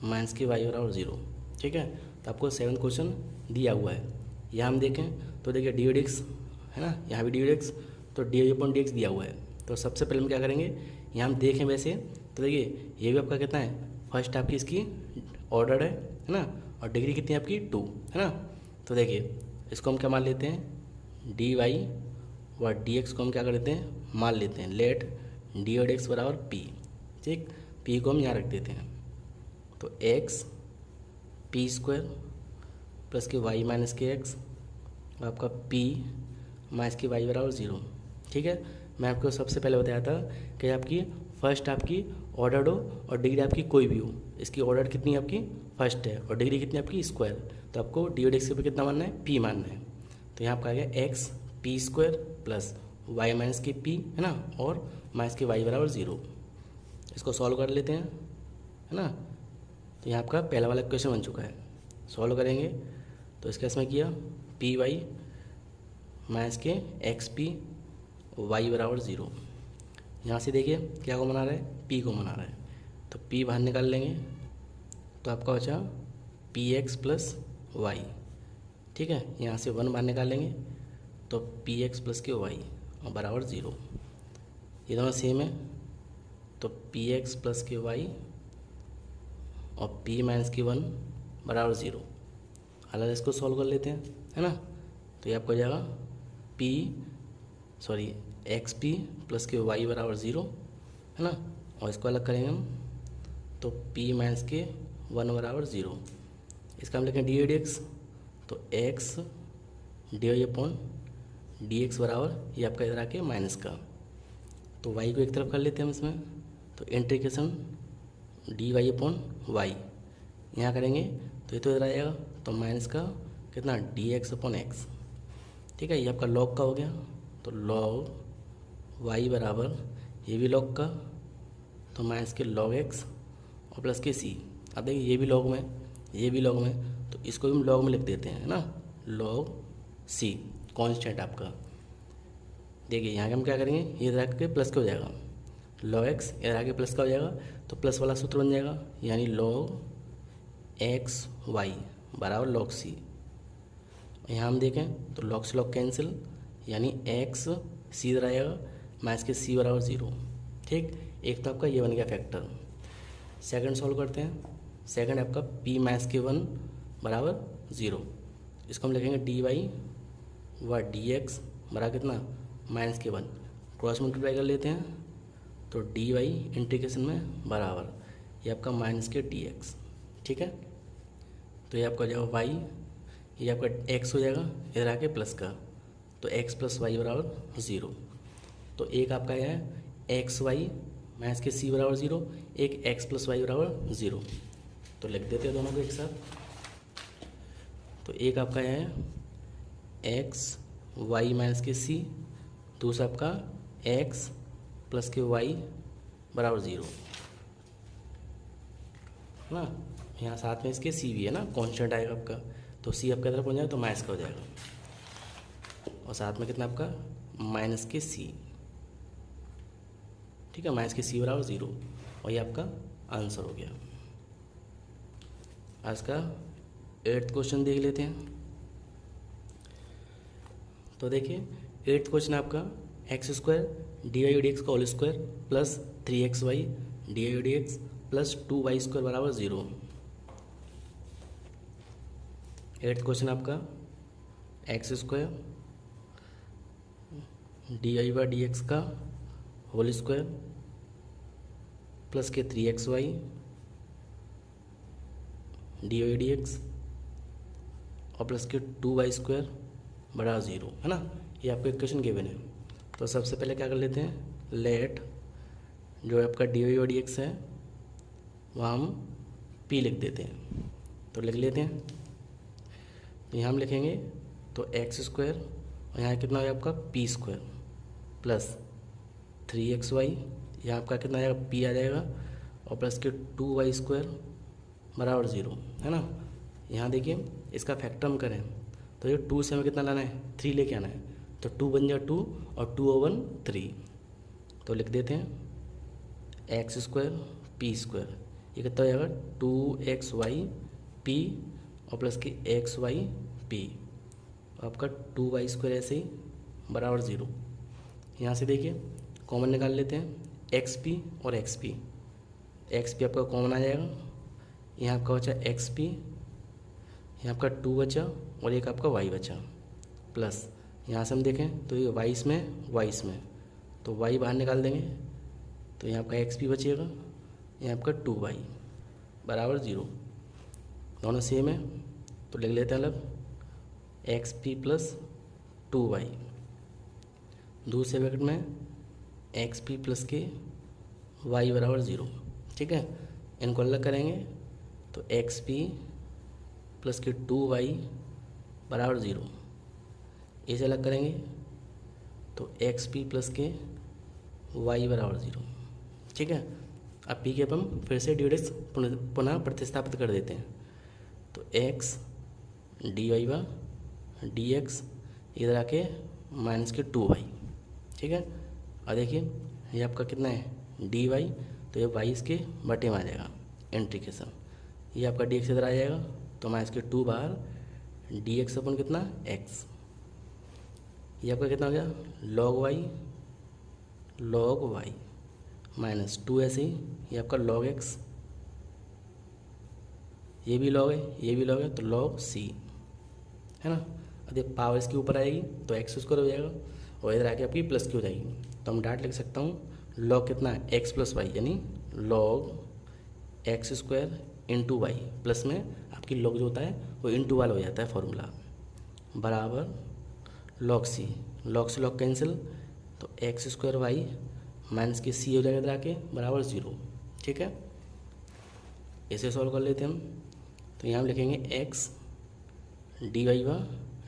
minus के वाई बराबर 0। ठीक है, तो आपको 7वां क्वेश्चन दिया हुआ है। यहाँ हम देखें तो देखिए डी वाई डी एक्स है ना, यहाँ भी डी वाई डी एक्स, तो d y upon d x दिया हुआ है। तो सबसे पहले हम क्या करेंगे, यहाँ हम देखें वैसे तो देखिए ये भी आपका कितना है, फर्स्ट आपकी इसकी ऑर्डर है ना, और डिग्री कितनी है आपकी 2 है ना। तो देखिए इसको हम क्या मान लेते हैं, d y by d x को हम क्या कर लेते हैं, मान लेते हैं let d y d x बराबर पी। ठीक, पी को हम यहाँ रख देते हैं, तो x p square plus k y minus के एक्स और आपका पी माइनस के वाई बराबर 0। ठीक है, मैं आपको सबसे पहले बताया था कि आपकी फर्स्ट आपकी ऑर्डर हो और डिग्री आपकी कोई भी हो, इसकी ऑर्डर कितनी आपकी फर्स्ट है और डिग्री कितनी आपकी स्क्वायर, तो आपको डी वाई एक्स के ऊपर कितना मानना है, पी मानना है। तो यहाँ आपका आ गया x p square plus y minus k p है ना, और माइनस के वाई बराबर 0। इसको सॉल्व कर लेते हैं है ना। तो यहाँ आपका पहला वाला क्वेश्चन बन चुका है। सॉल्व करेंगे तो इसका इसमें किया पी वाई माइनस के एक्स पी वाई बराबर 0। यहाँ से देखिए क्या को मना रहा है, पी को मना रहा है, तो पी बाहर निकाल लेंगे तो आपका बचा पी एक्स प्लस वाई। ठीक है, यहाँ से 1 बाहर निकाल लेंगे तो P x plus k Y और बराबर 0। ये दोनों सेम है, तो P x plus k Y और पी माइनस के 1 बराबर 0। अलग इसको सॉल्व कर लेते हैं है ना। तो ये आपको हो जाएगा x P plus k y बराबर 0 है ना, और इसको अलग करेंगे हम तो पी माइनस के 1 बराबर 0। इसका हम लिखें डी वाई डी एक्स, तो x d y upon d x बराबर ये आपका इधर आके माइनस का, तो वाई को एक तरफ कर लेते हैं हम इसमें, तो integration d y upon y यहाँ करेंगे तो ये तो इधर आएगा, तो माइनस का कितना डी एक्स अपॉन एक्स। ठीक है, ये आपका लॉग का हो गया, तो लॉग वाई बराबर ये भी लॉग का, तो माइनस के लॉग एक्स और प्लस के सी। अब देखिए ये भी लॉग में ये भी लॉग में, तो इसको भी हम लॉग में लिख देते हैं ना, लॉग सी कांस्टेंट आपका। देखिए यहाँ के हम क्या करेंगे, ये इधर आके प्लस का हो जाएगा, लॉग एक्स इधर आके प्लस का हो जाएगा, तो प्लस वाला सूत्र बन जाएगा, यानी लॉग एक्स वाई बराबर लॉग सी। यहाँ हम देखें तो लॉग से लॉग कैंसिल, यानी एक्स सी इधर आएगा माइनस के सी बराबर 0। ठीक, एक तो आपका ये बन गया फैक्टर। सेकंड सॉल्व करते हैं। सेकंड आपका पी माइनस के 1 बराबर 0, इसको हम लिखेंगे d y by d x बराबर कितना माइनस के 1, क्रॉस मल्टीप्लाई कर लेते हैं तो डी वाई इंटीग्रेशन में बराबर ये आपका माइनस के डी एक्स। ठीक है, तो ये आपका हो जाएगा वाई, ये आपका एक्स हो जाएगा इधर आके प्लस का, तो एक्स प्लस वाई बराबर 0। तो एक आपका यह है एक्स वाई माइनस के सी बराबर 0, एक एक्स प्लस वाई बराबर 0। तो लिख देते हैं दोनों को एक साथ। तो एक आपका यह है एक्स वाई माइनस के सी, दूसरा आपका एक्स प्लस के वाई बराबर 0 है ना। यहाँ साथ में इसके सी भी है ना, कांस्टेंट आएगा आपका, तो सी आपका तरफ हो जाएगा तो माइनस का हो जाएगा, और साथ में कितना आपका माइनस के सी। ठीक है, माइनस के सी बराबर 0, और ये आपका आंसर हो गया। आज का 8th क्वेश्चन देख लेते हैं। तो देखिए 8th क्वेश्चन आपका x square d y d x का whole square plus 3xy d y d x plus 2y square बराबर 0। 8th क्वेश्चन आपका x square d y by d x का होल स्क्वायर प्लस के 3xy dy dx और plus के 2y² बड़ा 0, है ना। ये आपको इक्वेशन गिवन है। तो सबसे पहले क्या कर लेते हैं, लेट जो आपका dy dx है वहाँ हम p लिख देते हैं। तो लिख लेते हैं, तो यहाँ हम लिखेंगे तो x² और यहाँ कितना हो आपका p² प्लस 3xy, यहाँ आपका कितना आएगा p आ जाएगा और प्लस के 2y² बराबर 0, है ना। यहाँ देखिए इसका फैक्टर हम करें तो ये 2 से हमें कितना लाना है, 3 लेके आना है। तो 2 बन जाए 2 और 2 over 3, तो लिख देते हैं x² p², ये कितना हो जाएगा 2xy p और प्लस की xy p, आपका 2y² ऐसे ही बराबर 0। यहाँ से देखिए कॉमन निकाल लेते हैं xp और xp आपका कॉमन आ जाएगा। यहाँ आपका बचा xp, यहाँ आपका 2 बचा और एक आपका y बचा, प्लस यहाँ से हम देखें तो ये y इसमें तो y बाहर निकाल देंगे तो यहाँ आपका xp बचेगा, यहाँ आपका 2y बराबर 0, दोनों सेम है। तो लिख लेते हैं अलग xp प्लस 2y, दूसरे ब्रैकेट में xp प्लस के y बराबर 0, ठीक है। इनको अलग करेंगे तो xp प्लस के 2y बराबर 0, इसे अलग करेंगे तो xp प्लस के y बराबर 0, ठीक है। अब p के हम फिर से dy पुनः प्रतिस्थापित कर देते हैं। तो x dy dx इधर आके माइनस के 2y, ठीक है। और देखिए ये आपका कितना है dy, तो ये y इसके बटे में आ जाएगा इंटीग्रेशन, ये आपका dx इधर आ जाएगा तो माइनस के 2 बाहर dx अपन कितना x, ये आपका कितना हो गया log y माइनस 2 ऐसे ही ये आपका log x, ये भी log है तो log c, है ना। अरे पावर इसके ऊपर आएगी तो x² हो जाएगा और इधर आके आपकी प्लस की हो जाएगी। तो हम डायरेक्ट लिख सकता हूँ log कितना है x प्लस वाई, यानी log x² into y, plus में आपकी log जो होता है वो इंटू वाला हो जाता है फॉर्मूला, बराबर log c, log से log कैंसिल तो x² वाई माइनस के c हो जाएगा इधर आके बराबर 0, ठीक है। इसे सॉल्व कर लेते हैं हम। तो यहाँ हम लिखेंगे x dy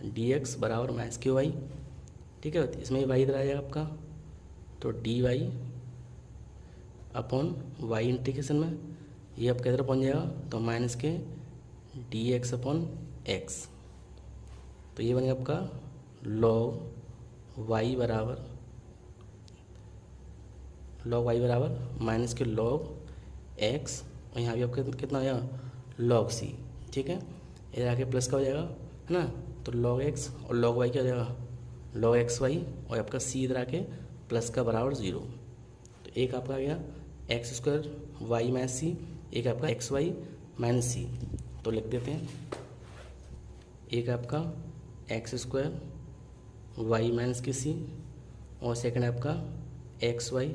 dx बराबर माइनस के वाई, ठीक है। इसमें y इधर आ जाएगा आपका, तो dy अपॉन वाई इंटीग्रेशन में ये आपका इधर पहुँच जाएगा तो माइनस के dx अपॉन x, तो ये बनेगा आपका log y बराबर माइनस के log x और यहाँ भी आपका कितना हो जाएगा log c, ठीक है। इधर आके प्लस का हो जाएगा, है ना। तो log x और log y क्या हो जाएगा log xy और आपका c इधर आके प्लस का बराबर 0। तो एक आपका आ गया x² y माइनस c, एक आपका xy माइनस c, तो लिख देते हैं एक आपका x² y माइनस के c और सेकंड आपका xy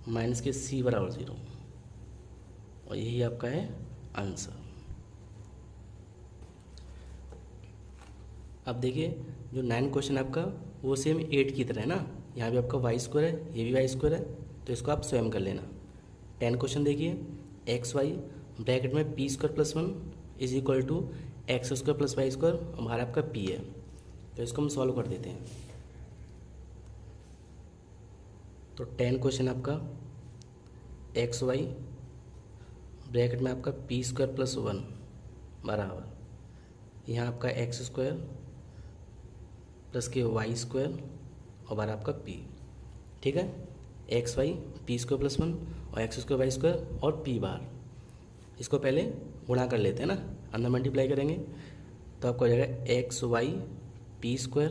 माइनस के c बराबर 0, और यही आपका है आंसर। अब देखिए जो 9 क्वेश्चन आपका वो सेम 8 की तरह है ना, यहाँ भी आपका y² है, ये भी y² है, तो इसको आप स्वयं कर लेना। 10 क्वेश्चन देखिए xy ब्रैकेट में p² plus 1 is equal to x² plus y² और बाहर आपका p है, तो इसको हम सॉल्व कर देते हैं। तो 10 क्वेश्चन आपका xy ब्रैकेट में आपका p² प्लस 1 बराबर यहाँ आपका x² प्लस के y² और बाहर आपका p, ठीक है। xy p² प्लस 1 और x² y² और p बार, इसको पहले गुणा कर लेते हैं ना, अंदर मल्टीप्लाई करेंगे तो आपको हो जाएगा xy p²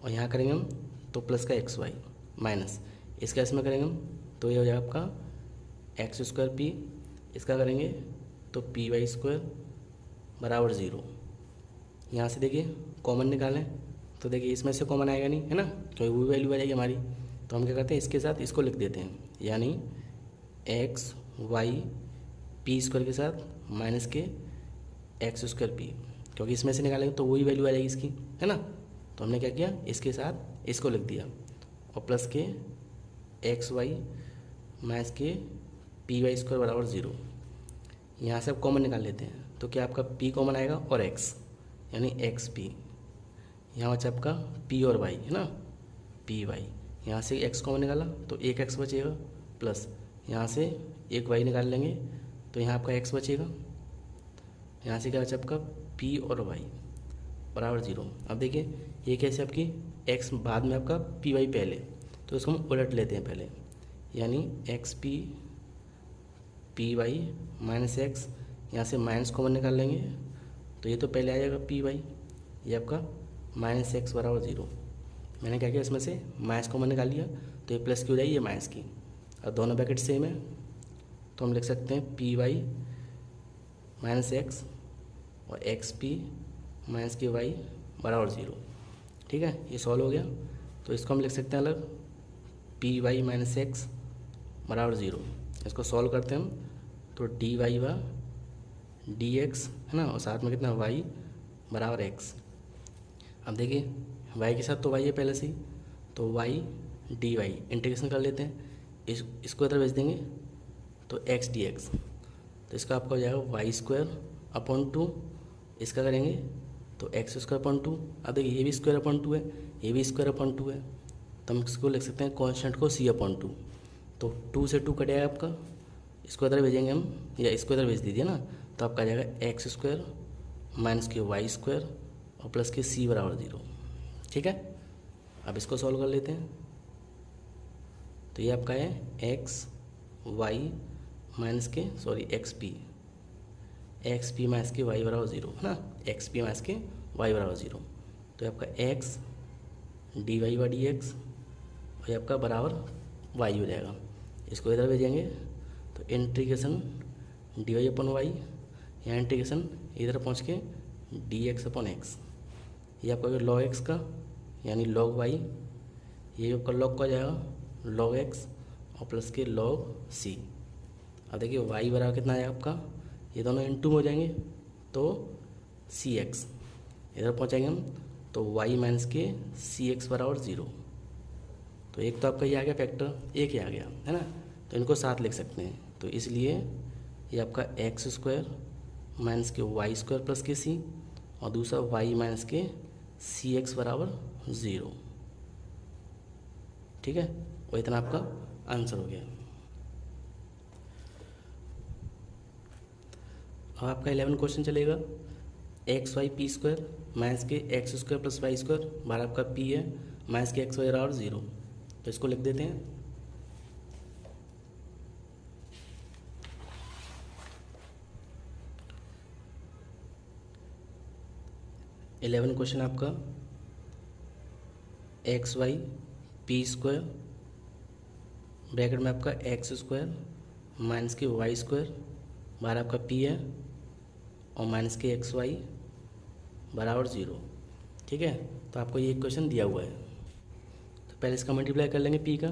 और यहाँ करेंगे हम तो प्लस का xy माइनस इसका इसमें करेंगे हम तो ये हो जाएगा आपका x² p, इसका करेंगे तो py² बराबर 0। यहाँ से देखिए कॉमन निकालें तो देखिए इसमें से कॉमन आएगा नहीं, है ना, तो वो वैल्यू आ जाएगी हमारी। तो हम क्या करते हैं इसके साथ इसको लिख देते हैं, यानी एक्स वाई पी स्क्वायर के साथ माइनस के एक्स स्क्वायर पी, क्योंकि इसमें से निकालेंगे तो वही वैल्यू आ जाएगी इसकी, है ना। तो हमने क्या किया, इसके साथ इसको लिख दिया और प्लस के x y minus k P Y square बराबर 0। यहाँ से आप कॉमन निकाल लेते हैं तो क्या आपका p कॉमन आएगा और x, यानी एक्स पी। यहाँ बचा आपका p और y, है ना, पी वाई। यहाँ से x कॉमन निकाला तो एक x बचेगा, प्लस यहाँ से एक y निकाल लेंगे तो यहाँ आपका x बचेगा। यहाँ से क्या बचा आपका p और y बराबर 0। अब देखिए ये कैसे आपकी x बाद में आपका पी वाई पहले, तो इसको हम उलट लेते हैं पहले, यानी x p y minus x, यहाँ से माइनस कॉमन निकाल लेंगे तो ये तो पहले आ जाएगा पी वाई, ये आपका माइनस एक्स बराबर 0। मैंने क्या किया, इसमें से माइनस कॉमन निकाल लिया तो ये प्लस की हो जाएगी, ये माइनस की। अब दोनों ब्रैकेट सेम है तो हम लिख सकते हैं पी वाई माइनस एक्स और एक्स पी माइनस के वाई बराबर 0। ठीक है, ये सॉल्व हो गया। तो इसको हम लिख सकते हैं अलग, पी वाई माइनस एक्स बराबर 0। इसको सॉल्व करते हैं हम तो d y by d x, है ना, और साथ में कितना y बराबर x। अब देखिए y के साथ तो y है पहले से ही, तो y डी वाई इंटीग्रेशन कर लेते हैं, इसको इधर भेज देंगे तो x डी एक्स, तो इसका आपका हो जाएगा वाई स्क्वायर अपॉन 2, इसका करेंगे तो एक्स स्क्वायर अपॉन 2। अब देखिए ये भी स्क्वायर अपॉन 2 है, ये भी स्क्वायर अपॉन 2 है, तो हम इसको लिख सकते हैं कॉन्स्टेंट को c अपॉन 2। तो 2 से 2 कटेगा आपका, इसको इधर भेजेंगे हम, या इसको इधर भेज दीजिए ना, तो आपका आ जाएगा एक्स स्क्वायर माइनस के वाई स्क्वायर और प्लस के c बराबर 0। ठीक है, अब इसको सॉल्व कर लेते हैं तो ये आपका है एक्स वाई माइनस के एक्स पी माइनस के वाई बराबर 0, है ना, एक्स पी माइनस के वाई बराबर 0। तो आपका x d y by d x और ये आपका बराबर वाई हो जाएगा। इसको इधर भेजेंगे तो integration d y upon y, यहाँ इंटीग्रेशन इधर पहुँच के डी एक्स अपॉन एक्स, ये आपका लॉग एक्स का यानी लॉग वाई, ये आपका लॉग का जाएगा लॉग एक्स और प्लस के लॉग सी। अब देखिए वाई बराबर कितना आएगा आपका, ये दोनों इंटू में हो जाएंगे तो सी एक्स, इधर पहुँचाएंगे हम तो वाई माइनस के सी एक्स बराबर 0। तो एक तो आपका ये आ गया फैक्टर, एक ही आ गया, है ना, तो इनको साथ लिख सकते हैं। तो इसलिए ये आपका एक्स स्क्वायर माइनस के वाई स्क्वायर प्लस के सी और दूसरा वाई माइनस के सी एक्स बराबर 0। ठीक है, वो इतना आपका आंसर हो गया। अब आपका 11 क्वेश्चन चलेगा, x y p square minus के x square plus y square बार आपका पी है माइनस के एक्स वाई बराबर 0। तो इसको लिख देते हैं, इलेवन क्वेश्चन आपका x y p square bracket में आपका एक्स स्क्वायर माइनस के वाई स्क्वायर बार आपका पी है और माइनस के एक्स वाई बराबर 0। ठीक है, तो आपको ये क्वेश्चन दिया हुआ है, तो पहले इसका मल्टीप्लाई कर लेंगे p का,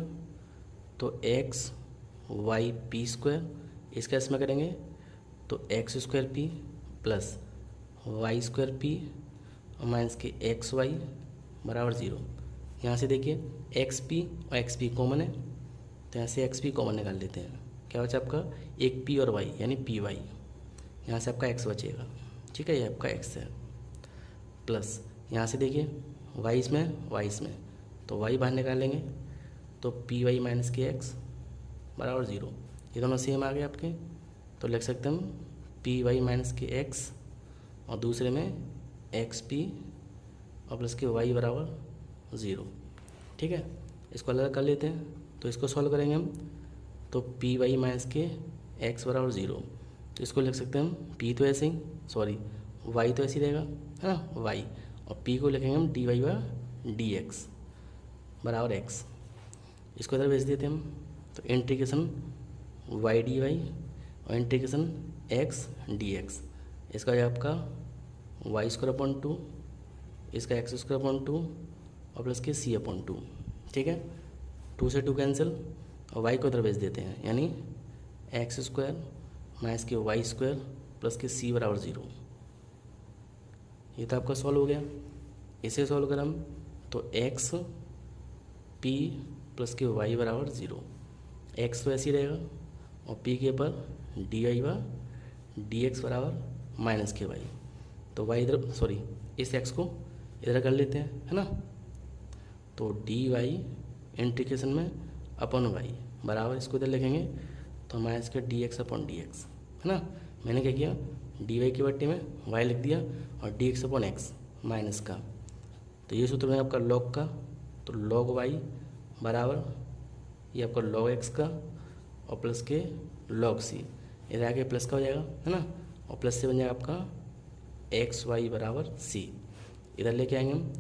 तो एक्स वाई पी स्क्वायर, इसका इसमें करेंगे तो x square p plus y square p और माइनस के एक्स वाई बराबर 0। यहाँ से देखिए एक्स पी और एक्स पी कॉमन है तो यहाँ से एक्स पी कॉमन निकाल लेते हैं, क्या बचा आपका एक पी और वाई यानी पी वाई, यहाँ से आपका एक्स बचेगा। ठीक है, ये आपका एक्स है, प्लस यहाँ से देखिए वाई इसमें तो वाई बाहर निकालेंगे तो पी वाई माइनस के एक्स बराबर 0। ये दोनों सेम आ गए आपके, तो लिख सकते हैं हम पी वाई माइनस के एक्स और दूसरे में एक्स पी और प्लस के वाई बराबर 0। ठीक है, इसको अलग कर लेते हैं तो इसको सॉल्व करेंगे हम तो पी वाई माइनस के एक्स बराबर 0। तो इसको लिख सकते हैं हम पी तो ऐसे ही वाई तो ऐसे ही रहेगा, है ना, वाई, और पी को लिखेंगे हम d y by d x बराबर एक्स। इसको इधर भेज देते हैं हम तो इंटीग्रेशन वाई डी वाई और इंटीग्रेशन एक्स डी एक्स, इसका है आपका वाई स्क्वायर अपॉन 2, इसका एक्स स्क्वायर अपॉन 2 और प्लस के सी अपॉन 2। ठीक है, 2 से 2 कैंसिल और वाई को इधर भेज देते हैं, यानी एक्स स्क्वायर माइनस के वाई स्क्वायर प्लस के सी बराबर 0। ये तो आपका सॉल्व हो गया। इसे सॉल्व करें हम तो x P plus k y बराबर 0। एक्स तो ऐसे ही रहेगा और पी के ऊपर D y by d x बराबर माइनस के वाई। तो वाई इधर सॉरी इस एक्स को इधर कर लेते हैं, है ना। तो डी वाई इंटीग्रेशन में अपन वाई बराबर इसको इधर लिखेंगे तो माइनस के D x upon d x, है ना। मैंने क्या किया, डी वाई की बट्टे में वाई लिख दिया और D x upon x minus का। तो ये सूत्र है आपका लॉग का, तो लॉग वाई बराबर ये आपका लॉग एक्स का और प्लस के लॉग सी, इधर आके प्लस का हो जाएगा, है ना। और प्लस से बन जाएगा आपका एक्स वाई बराबर सी। इधर लेके आएंगे हम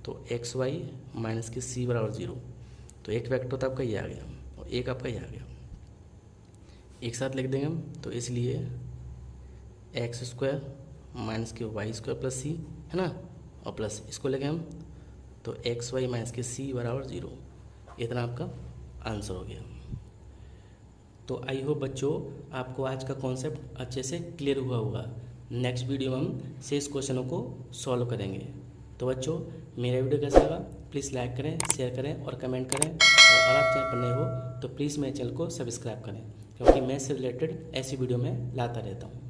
तो एक्स वाई माइनस के सी बराबर 0। तो एक वेक्टर तो आपका ये आ गया और एक आपका ये आ गया, एक साथ लिख देंगे हम। तो इसलिए एक्स स्क्वायर माइनस के वाई स्क्वायर प्लस सी, है ना, और प्लस इसको लेके हम तो एक्स वाई माइनस के सी बराबर 0। इतना आपका आंसर हो गया। तो आई होप बच्चों आपको आज का कॉन्सेप्ट अच्छे से क्लियर हुआ होगा। नेक्स्ट वीडियो में हम शेष क्वेश्चनों को सॉल्व करेंगे। तो बच्चों मेरा वीडियो कैसा लगा प्लीज़ लाइक करें, शेयर करें और कमेंट करें। और अगर आप चैनल पर नए हो तो प्लीज़ मेरे चैनल को सब्सक्राइब करें, क्योंकि मैं इससे रिलेटेड ऐसी वीडियो में लाता रहता हूँ।